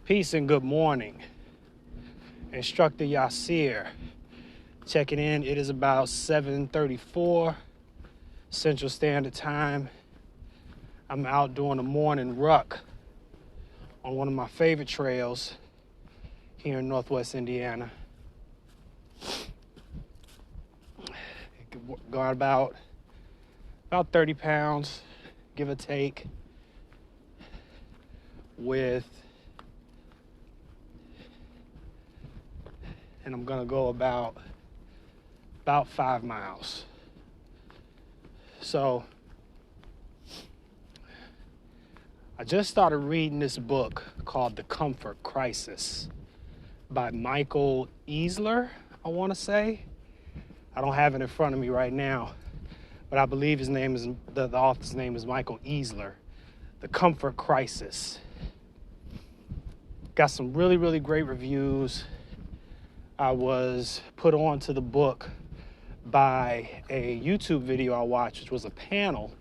Peace and good morning. Instructor Yasir checking in. It is about 7:34 Central Standard Time. I'm out doing a morning ruck on one of my favorite trails here in Northwest Indiana. Got about 30 pounds, give or take, and I'm gonna go about 5 miles. So I just started reading this book called Crises by Micheal Easter, I want to say. I don't have it in front of me right now, but I believe his name is the author's name is Micheal Easter. Crisis. Got some really, really great reviews. I was put on to the book by a YouTube video I watched, which was a panel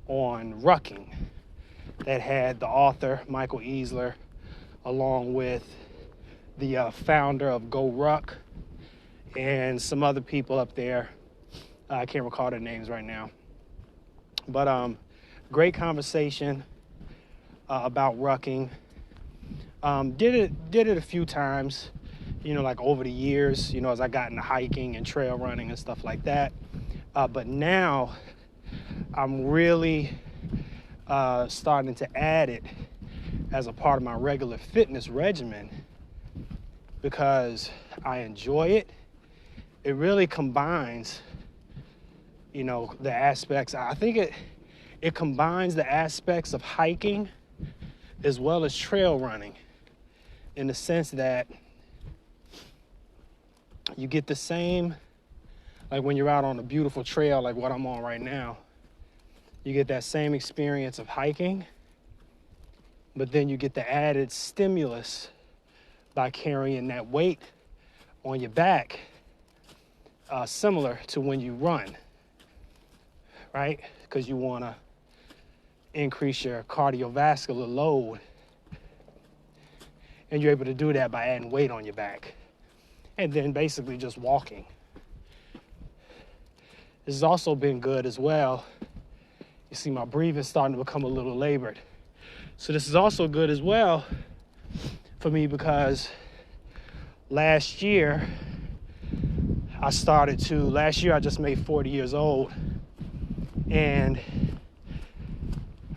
on rucking that had the author, Micheal Easter, along with the founder of Ruck and some other people up there. I can't recall their names right now. But great conversation about rucking. Did it a few times, like over the years, as I got into hiking and trail running and stuff like that. But now I'm really starting to add it as a part of my regular fitness regimen because I enjoy it. It really combines, the aspects. I think it combines the aspects of hiking as well as trail running in the sense that you get the same, like when you're out on a beautiful trail like what I'm on right now, you get that same experience of hiking, but then you get the added stimulus by carrying that weight on your back, similar to when you run, right? Because you want to increase your cardiovascular load, and you're able to do that by adding weight on your back and then basically just walking. This has also been good as well. You see my breathing starting to become a little labored. So this is also good as well for me because last year I just made 40 years old, and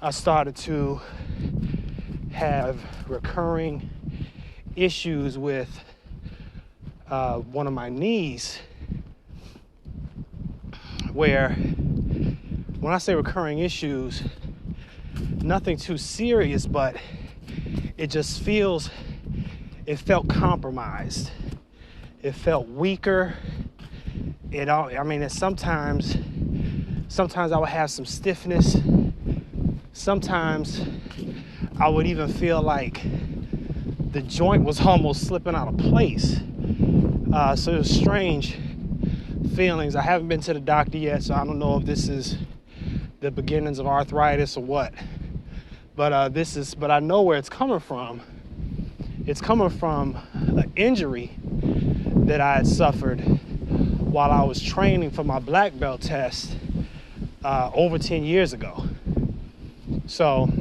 I started to have recurring issues with one of my knees, where when I say recurring issues, nothing too serious, but it felt compromised. It felt weaker. Sometimes I would have some stiffness. Sometimes I would even feel like the joint was almost slipping out of place. So it was strange feelings. I haven't been to the doctor yet, so I don't know if this is the beginnings of arthritis or what. But I know where it's coming from. It's coming from an injury that I had suffered while I was training for my black belt test over 10 years ago. So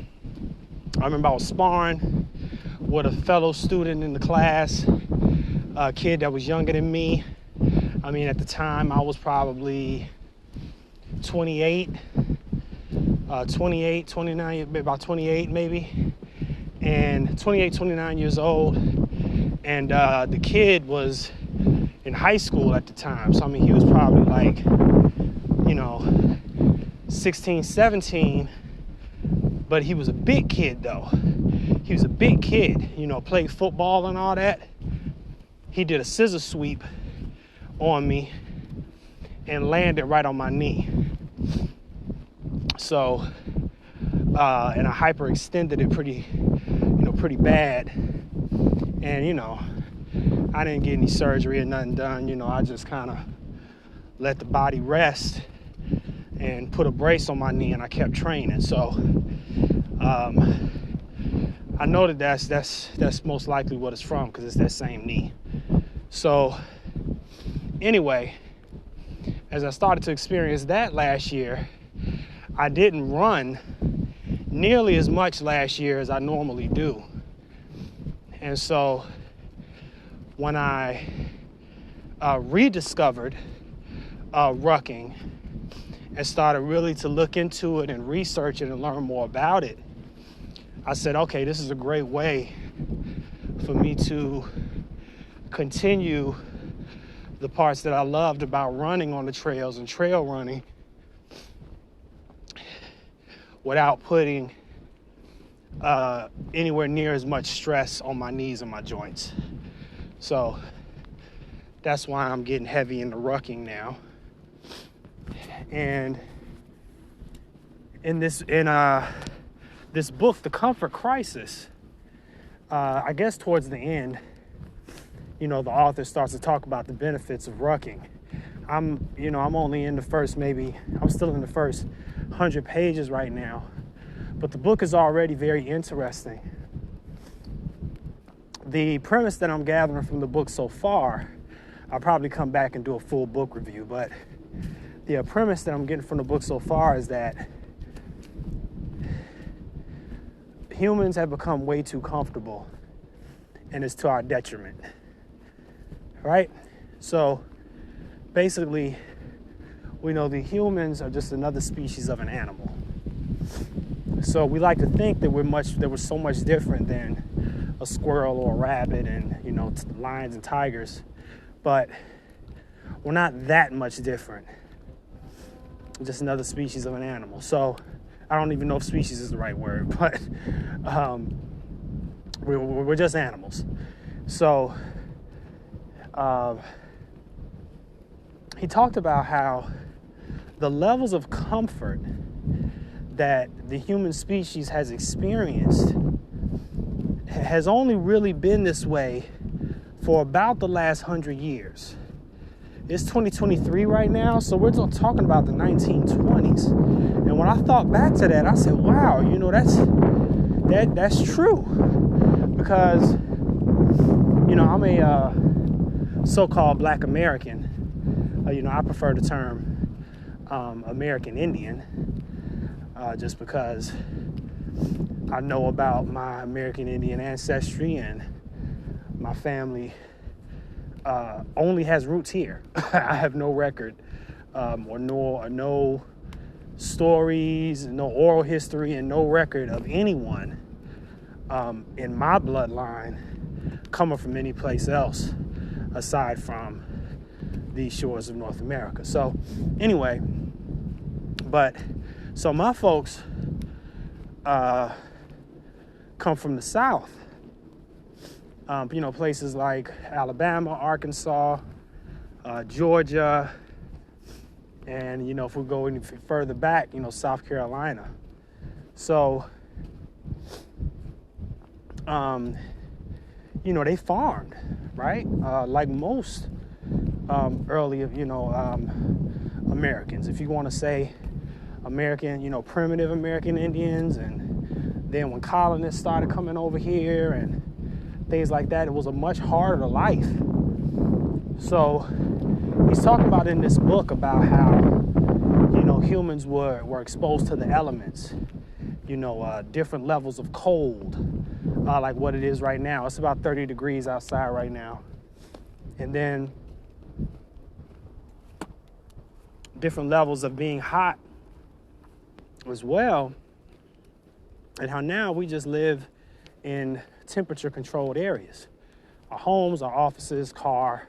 I remember I was sparring with a fellow student in the class, a kid that was younger than me. At the time I was probably 29, about 28 maybe, and 28, 29 years old. And the kid was in high school at the time. So, he was probably like, 16, 17, but he was a big kid though. He was a big kid, played football and all that. He did a scissor sweep on me and landed right on my knee. So, and I hyperextended it pretty bad. And, I didn't get any surgery or nothing done. I just kind of let the body rest and put a brace on my knee, and I kept training. So, I know that that's most likely what it's from, because it's that same knee. So anyway, as I started to experience that last year, I didn't run nearly as much last year as I normally do. And so when I rediscovered rucking and started really to look into it and research it and learn more about it, I said, okay, this is a great way for me to continue the parts that I loved about running on the trails and trail running without putting anywhere near as much stress on my knees and my joints. So that's why I'm getting heavy into rucking now. And in this book, The Comfort Crisis, I guess towards the end, the author starts to talk about the benefits of rucking. I'm only in the first, I'm still in the first 100 pages right now, but the book is already very interesting. The premise that I'm gathering from the book so far, I'll probably come back and do a full book review, but the premise that I'm getting from the book so far is that humans have become way too comfortable, and it's to our detriment, right? So basically, we know the humans are just another species of an animal. So we like to think that we're so much different than a squirrel or a rabbit and, lions and tigers, but we're not that much different. We're just another species of an animal. So I don't even know if species is the right word, but we're just animals. So he talked about how the levels of comfort that the human species has experienced has only really been this way for about the last 100 years. It's 2023 right now, so we're talking about the 1920s. And when I thought back to that, I said, wow, that's true. Because, I'm a so-called Black American. I prefer the term American Indian, just because I know about my American Indian ancestry, and my family only has roots here. I have no record or no stories, no oral history, and no record of anyone in my bloodline coming from any place else aside from these shores of North America. So anyway, so my folks come from the South. Places like Alabama, Arkansas, Georgia, and, if we go any further back, South Carolina. So, they farmed, right? Like most early, Americans. If you want to say American, primitive American Indians, and then when colonists started coming over here and things like that, it was a much harder life. So he's talking about in this book about how, humans were exposed to the elements, different levels of cold, like what it is right now. It's about 30 degrees outside right now. And then different levels of being hot as well. And how now we just live in temperature controlled areas. Our homes, our offices, car,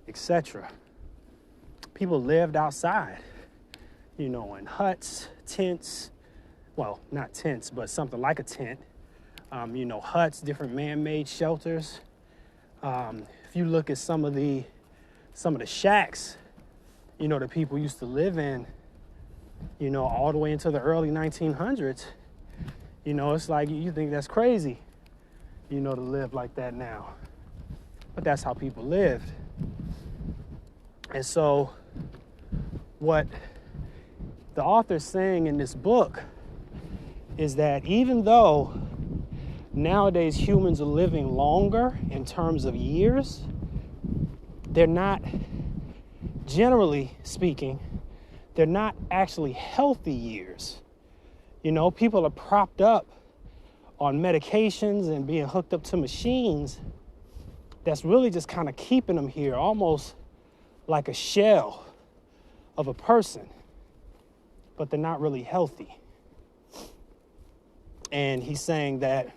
etc. People lived outside, in huts, tents. Well, not tents, but something like a tent. Huts, different man-made shelters. If you look at some of the shacks, that people used to live in, all the way into the early 1900s, it's like you think that's crazy, to live like that now. But that's how people lived. And so what the author's saying in this book is that even though nowadays humans are living longer in terms of years. They're not, generally speaking, they're not actually healthy years. You know, people are propped up on medications and being hooked up to machines that's really just kind of keeping them here, almost like a shell of a person, but they're not really healthy. And he's saying that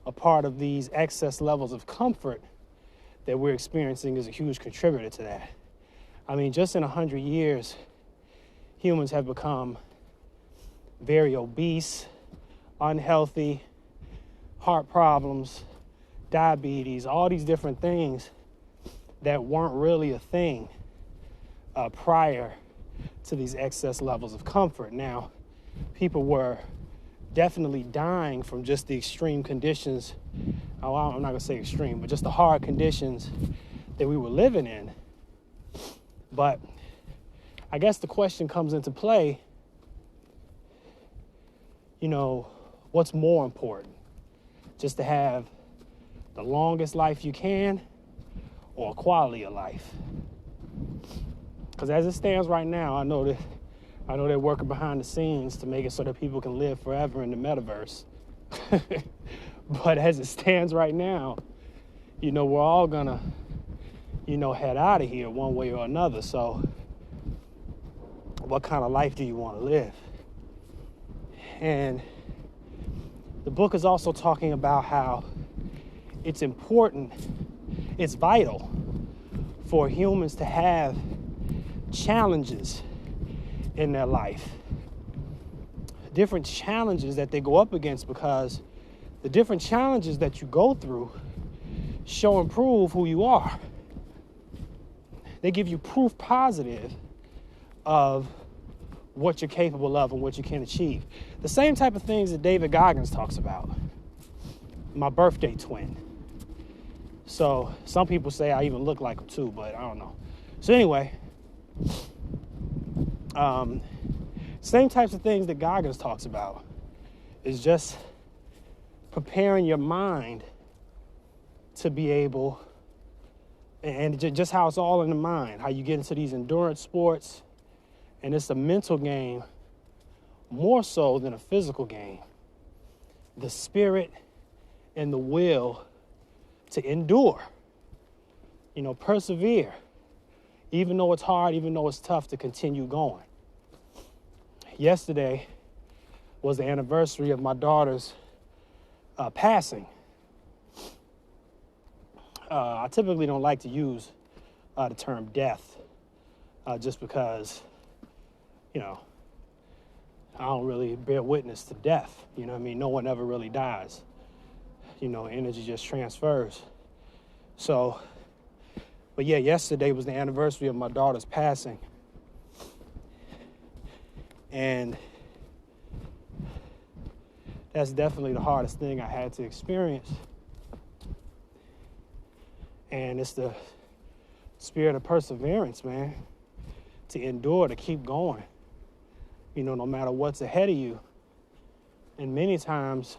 a part of these excess levels of comfort that we're experiencing is a huge contributor to that. I mean, just in 100 years, humans have become very obese, unhealthy, heart problems, diabetes, all these different things that weren't really a thing prior to these excess levels of comfort. Now, people were definitely dying from just the extreme conditions. Oh, I'm not gonna say extreme, but just the hard conditions that we were living in. But I guess the question comes into play, you know, what's more important? Just to have the longest life you can or quality of life? Because as it stands right now, I know they're working behind the scenes to make it so that people can live forever in the metaverse. But as it stands right now, you know, we're all gonna, you know, head out of here one way or another. So what kind of life do you want to live? And the book is also talking about how it's important, it's vital for humans to have challenges in their life. Different challenges that they go up against, because the different challenges that you go through show and prove who you are. They give you proof positive of what you're capable of and what you can achieve. The same type of things that David Goggins talks about. My birthday twin. So some people say I even look like him too, but I don't know. So anyway, same types of things that Goggins talks about is just preparing your mind to be able, and just how it's all in the mind, how you get into these endurance sports, and it's a mental game more so than a physical game. The spirit and the will to endure, you know, persevere, even though it's hard, even though it's tough, to continue going. Yesterday was the anniversary of my daughter's passing. I typically don't like to use the term death just because, you know, I don't really bear witness to death. You know what I mean? No one ever really dies. You know, energy just transfers. So, but yeah, yesterday was the anniversary of my daughter's passing. And that's definitely the hardest thing I had to experience. And it's the spirit of perseverance, man, to endure, to keep going, you know, no matter what's ahead of you. And many times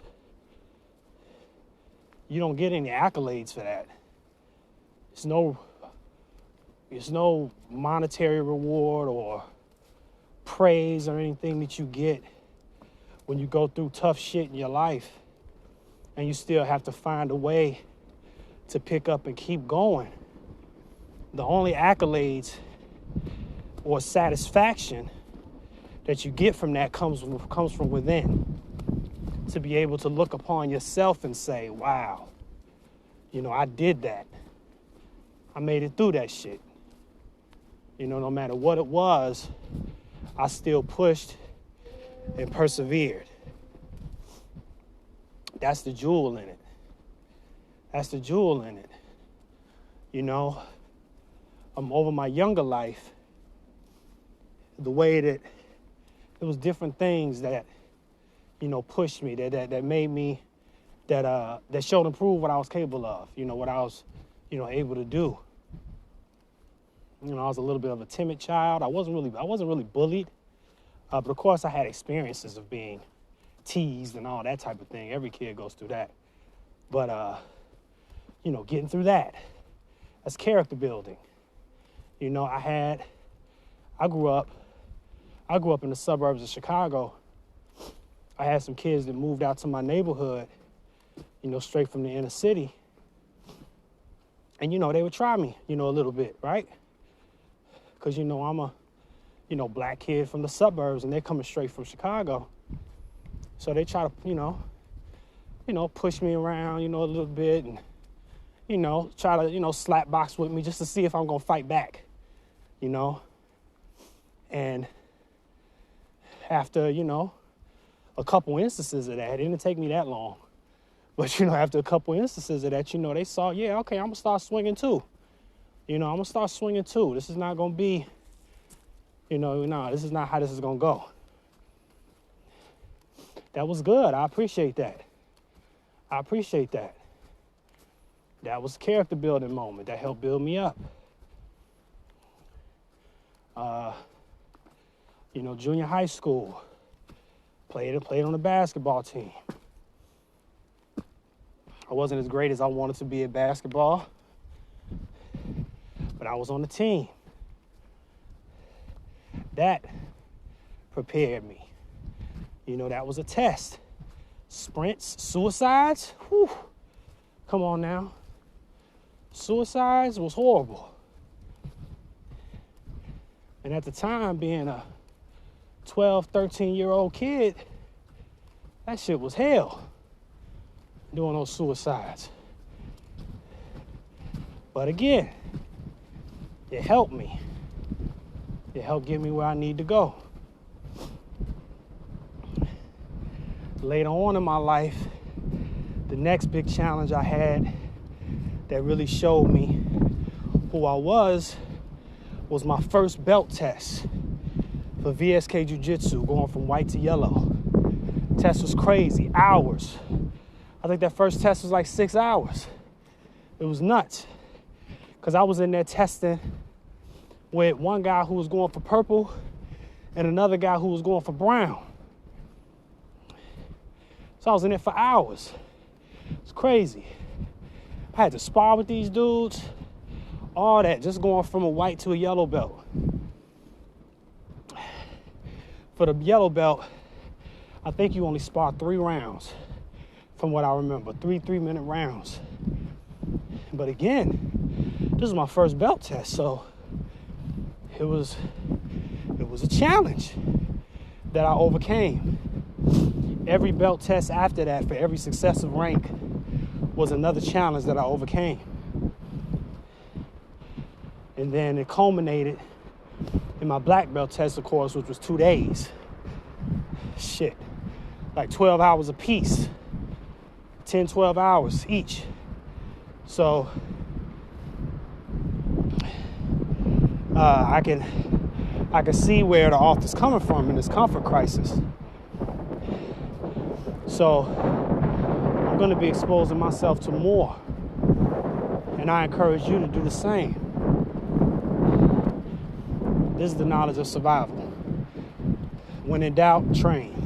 you don't get any accolades for that. It's no monetary reward or praise or anything that you get when you go through tough shit in your life, and you still have to find a way to pick up and keep going. The only accolades or satisfaction that you get from that comes from within. To be able to look upon yourself and say, wow, you know, I did that. I made it through that shit. You know, no matter what it was, I still pushed and persevered. That's the jewel in it. That's the jewel in it. You know, over my younger life, the way that it was different things that, you know, pushed me, that made me, that showed and proved what I was capable of, you know, what I was, you know, able to do. You know, I was a little bit of a timid child. I wasn't really bullied. But of course I had experiences of being teased and all that type of thing. Every kid goes through that. But, getting through that's character building. I grew up in the suburbs of Chicago. I had some kids that moved out to my neighborhood, straight from the inner city. And, they would try me, a little bit, right? Because, I'm a, black kid from the suburbs, and they're coming straight from Chicago. So they try to, push me around, a little bit, and, try to, slap box with me just to see if I'm going to fight back, And after, a couple instances of that, it didn't take me that long. But, after a couple instances of that, they saw, yeah, okay, I'm going to start swinging too. I'm going to start swinging too. This is not going to be, this is not how this is going to go. That was good. I appreciate that. That was a character building moment. That helped build me up. Junior high school, played on the basketball team. I wasn't as great as I wanted to be at basketball, but I was on the team. That prepared me. That was a test. Sprints, suicides, whew, come on now. Suicides was horrible. And at the time, being a 12, 13-year-old kid, that shit was hell, doing those suicides. But again, it helped me. It helped get me where I need to go. Later on in my life, the next big challenge I had that really showed me who I was my first belt test for VSK Jiu-Jitsu, going from white to yellow. Test was crazy, hours. I think that first test was like 6 hours. It was nuts. Because I was in there testing with one guy who was going for purple and another guy who was going for brown. So I was in there for hours. It's crazy. I had to spar with these dudes, all that, just going from a white to a yellow belt. For the yellow belt, I think you only spar 3 rounds, from what I remember, 3-minute rounds. But again, this is my first belt test, so it was a challenge that I overcame. Every belt test after that, for every successive rank, was another challenge that I overcame. And then it culminated in my black belt test, of course, which was 2 days. Shit, like 12 hours a piece, 10, 12 hours each. So I can see where the author's coming from in this comfort crisis. So I'm going to be exposing myself to more, and I encourage you to do the same. This is the knowledge of survival. When in doubt, train.